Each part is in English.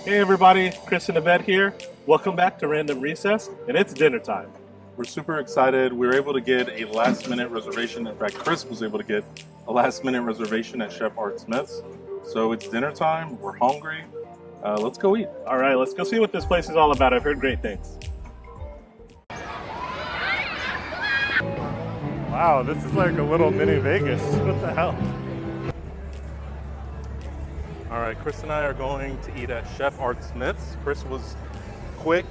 Hey everybody, Chris and Yvette here. Welcome back to Random Recess, and it's dinner time. We're super excited. We were able to get a last-minute reservation. In fact, Chris was able to get a last-minute reservation at Chef Art Smith's. So it's dinner time. We're hungry. Let's go eat. All right, let's go see what this place is all about. I've heard great things. Wow, this is like a little mini Vegas. What the hell? All right, Chris and I are going to eat at Chef Art Smith's. Chris was quick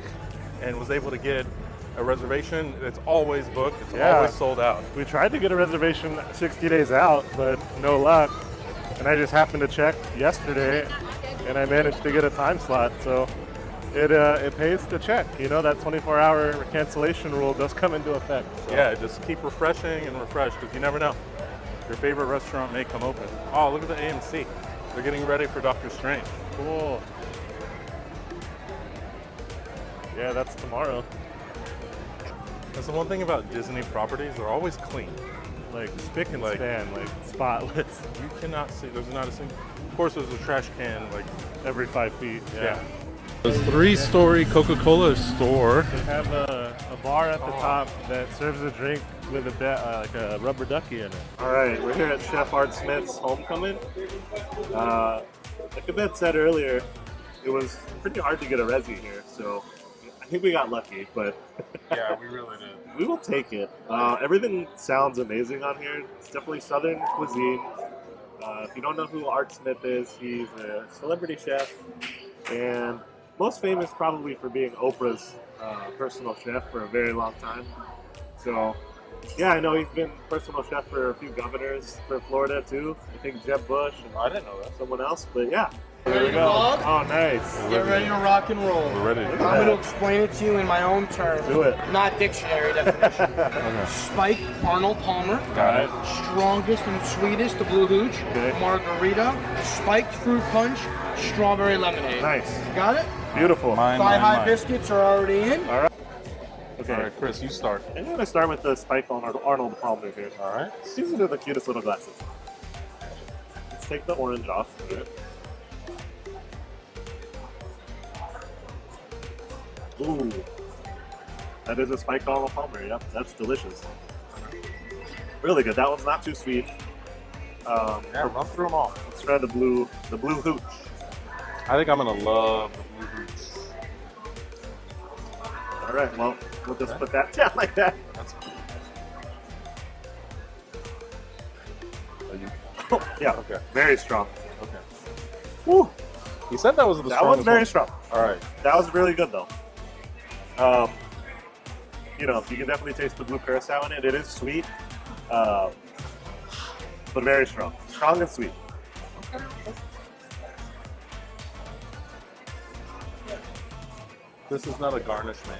and was able to get a reservation. It's always booked. It's always sold out. We tried to get a reservation 60 days out, but no luck. And I just happened to check yesterday, and I managed to get a time slot. So it pays to check. You know, that 24-hour cancellation rule does come into effect. So. Yeah, just keep refreshing and refresh because you never know. Your favorite restaurant may come open. Oh, look at the AMC. They're getting ready for Doctor Strange. Cool. Yeah, that's tomorrow. That's the one thing about Disney properties, they're always clean. Like spick and span, like spotless. You cannot see, there's not a single, of course there's a trash can like Every 5 feet. Yeah. There's a 3-story Coca-Cola store. They have a bar at the top that serves a drink with like a rubber ducky in it. All right, we're here at Chef Art Smith's Homecoming. Like Yvette said earlier, it was pretty hard to get a resi here, so I think we got lucky, but Yeah, we really did. we will take it. Everything sounds amazing on here. It's definitely Southern cuisine. If you don't know who Art Smith is, he's a celebrity chef and most famous probably for being Oprah's personal chef for a very long time. So, yeah, I know he's been personal chef for a few governors for Florida too. I think Jeb Bush and I didn't know that. someone else, but yeah. There we go. Oh, nice. Get ready to rock and roll. We're ready. I'm going to explain it to you in my own terms. Do it. Not dictionary definition. Spike Arnold Palmer. Got it. Strongest and sweetest, the Blue Hooch. Okay. Margarita. Spiked fruit punch. Strawberry lemonade. Nice. Got it? Beautiful. Thigh high biscuits are already in. All right. Okay. All right, Chris, you start. I'm going to start with the Spike Arnold Palmer here. All right. These are the cutest little glasses. Let's take the orange off. Ooh, that is a Spike Arnold Palmer. Yep, that's delicious. Really good. That one's not too sweet. Yeah, run through them all. Let's try the blue hooch. I think I'm gonna love the Blue Hooch. All right, well, we'll just put that down like that. That's Yeah, Okay. very strong. Okay. Woo, He said that was the that strongest was very one. strong. All right. That was really good though. You know, you can definitely taste the blue curacao in it. It is sweet, but very strong. Strong and sweet. This is not a garnish, man.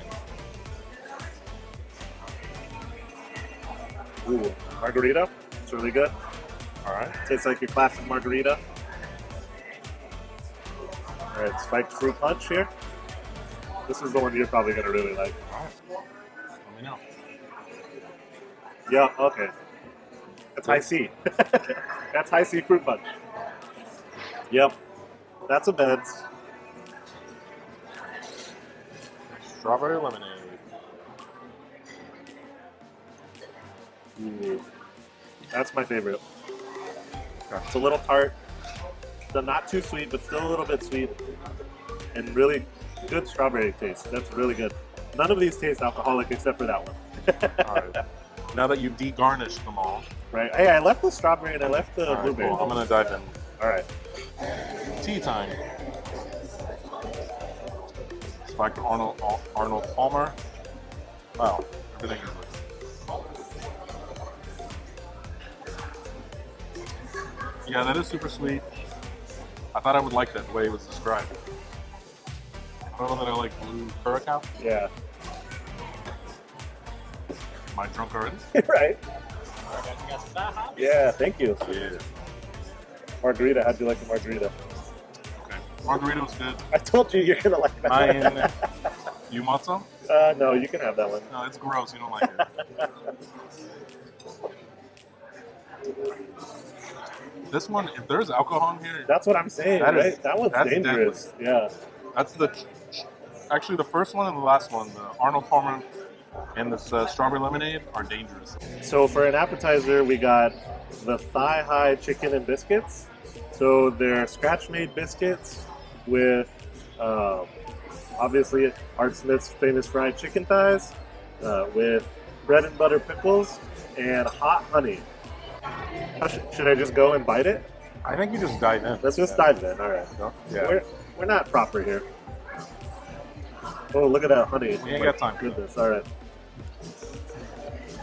Ooh, margarita. It's really good. All right. Tastes like your classic margarita. All right, spiked fruit punch here. This is the one you're probably gonna really like. All right. Let me know. Yeah, okay. That's high C. That's high C fruit punch. Yep. That's a Benz. Strawberry lemonade. Ooh. That's my favorite. It's a little tart. So not too sweet, but still a little bit sweet. And really good strawberry taste. That's really good. None of these taste alcoholic except for that one. All right. Now that you've de-garnished them all, Right. Hey, I left the strawberry and I left the all right, blueberry. cool. I'm gonna dive in. All right. Tea time. Spiked Arnold Palmer. Wow, everything is Yeah, that is super sweet. I thought I would like that the way it was described. I don't know that I like blue curacao. Yeah. Am I drunk already? Right. Yeah, thank you. Yeah. Margarita. How'd you like the margarita? Okay. Margarita was good. I told you you're gonna like that. Mine. You want some? No, you can have that one. No, it's gross. You don't like it. This one, if there's alcohol in here, That's what I'm saying, That is- right? That one's that's dangerous. Yeah. That's actually the first one and the last one. The Arnold Palmer and this strawberry lemonade are dangerous. So for an appetizer, we got the thigh-high chicken and biscuits. So they're scratch-made biscuits with obviously Art Smith's famous fried chicken thighs, with bread and butter pickles and hot honey. Should I just go and bite it? I think you just dive in. Let's just dive in. All right. Yeah. We're not proper here. Oh, look at that honey. We ain't got time. Goodness. All right.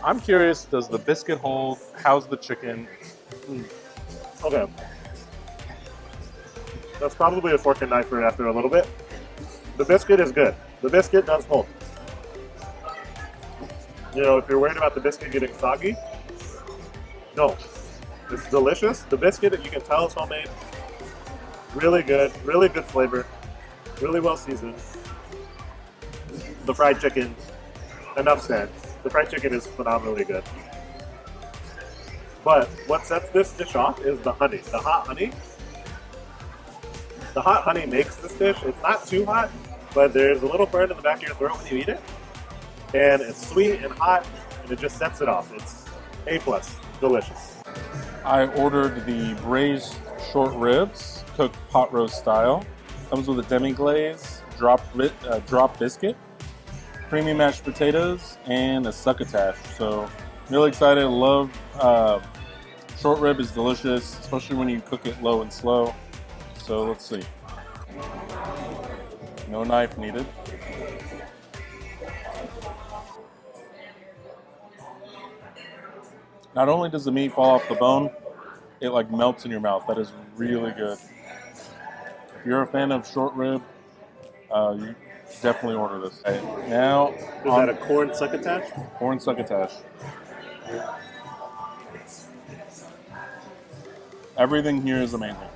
I'm curious, does the biscuit hold? How's the chicken? Okay. That's probably a fork and knife for it after a little bit. The biscuit is good. The biscuit does hold. You know, if you're worried about the biscuit getting soggy, no. It's delicious. The biscuit, you can tell is homemade. Really good flavor. Really well seasoned. The fried chicken, enough said. The fried chicken is phenomenally good. But what sets this dish off is the honey, the hot honey. The hot honey makes this dish. It's not too hot, but there's a little burn in the back of your throat when you eat it. And it's sweet and hot, and it just sets it off. It's A+, delicious. I ordered the braised short ribs, cooked pot roast style. Comes with a demi-glaze, drop biscuit, creamy mashed potatoes, and a succotash. So, really excited. Love short rib is delicious, especially when you cook it low and slow. So let's see. No knife needed. Not only does the meat fall off the bone, it like melts in your mouth. That is really good. If you're a fan of short rib, you definitely order this. Okay, now, Is that a corn succotash? corn succotash. Everything here is amazing.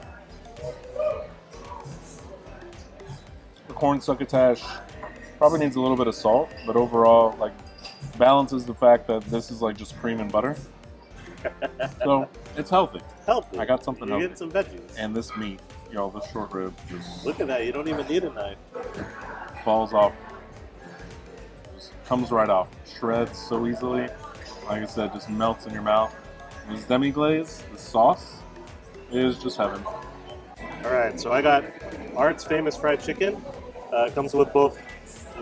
The corn succotash probably needs a little bit of salt, but overall, like, balances the fact that this is like just cream and butter. So it's healthy. Healthy. I got something You're healthy. getting some veggies. And this meat, y'all, this short rib just Look at that. You don't even need a knife. falls off. Just comes right off. Shreds so easily. Like I said, just melts in your mouth. This demi-glaze, the sauce, is just heaven. All right, so I got Art's famous fried chicken. It comes with both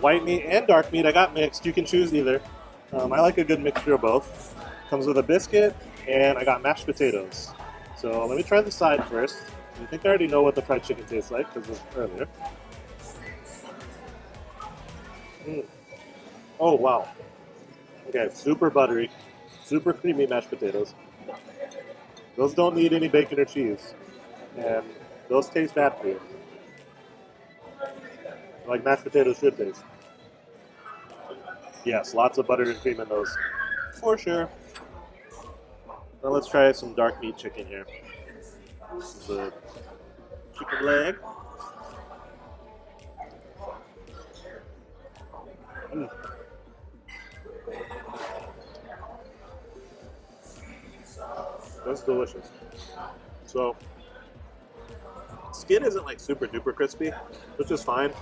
white meat and dark meat. I got mixed. You can choose either. I like a good mixture of both. Comes with a biscuit, and I got mashed potatoes. So let me try the side first. I think I already know what the fried chicken tastes like because of earlier. Oh, wow. Okay, super buttery, super creamy mashed potatoes. Those don't need any bacon or cheese, and those taste bad for you. Like mashed potatoes should taste. Yes, lots of butter and cream in those, for sure. Now let's try some dark meat chicken here. This is a chicken leg. That's delicious. So, skin isn't like super duper crispy, which is fine.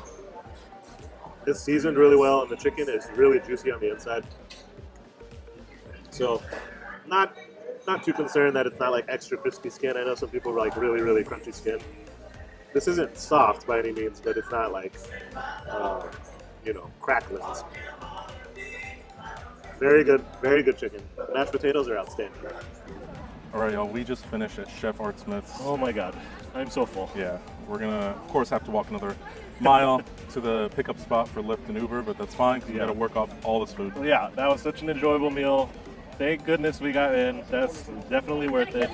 It's seasoned really well, and the chicken is really juicy on the inside. So, not too concerned that it's not like extra crispy skin. I know some people like really crunchy skin. This isn't soft by any means, but it's not like crackling. Very good chicken. The mashed potatoes are outstanding. All right, y'all, we just finished at Chef Art Smith's. Oh my god, I'm so full. Yeah, we're gonna, of course, have to walk another mile to the pickup spot for Lyft and Uber, but that's fine because we gotta work off all this food. Well, yeah, that was such an enjoyable meal. Thank goodness we got in. That's definitely worth it.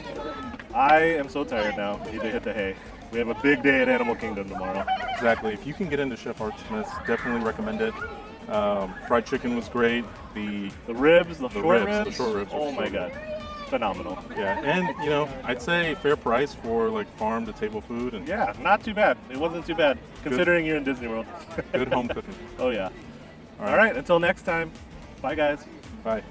I am so tired now. I need to hit the hay. We have a big day at Animal Kingdom tomorrow. Exactly. If you can get into Chef Art Smith's, definitely recommend it. Fried chicken was great. The ribs, the short ribs. Oh my god, phenomenal. Yeah, and I'd say fair price for like farm to table food, and Yeah, not too bad. It wasn't too bad considering you're in Disney World. good home cooking. Oh yeah. All right. Until next time. Bye guys. Bye.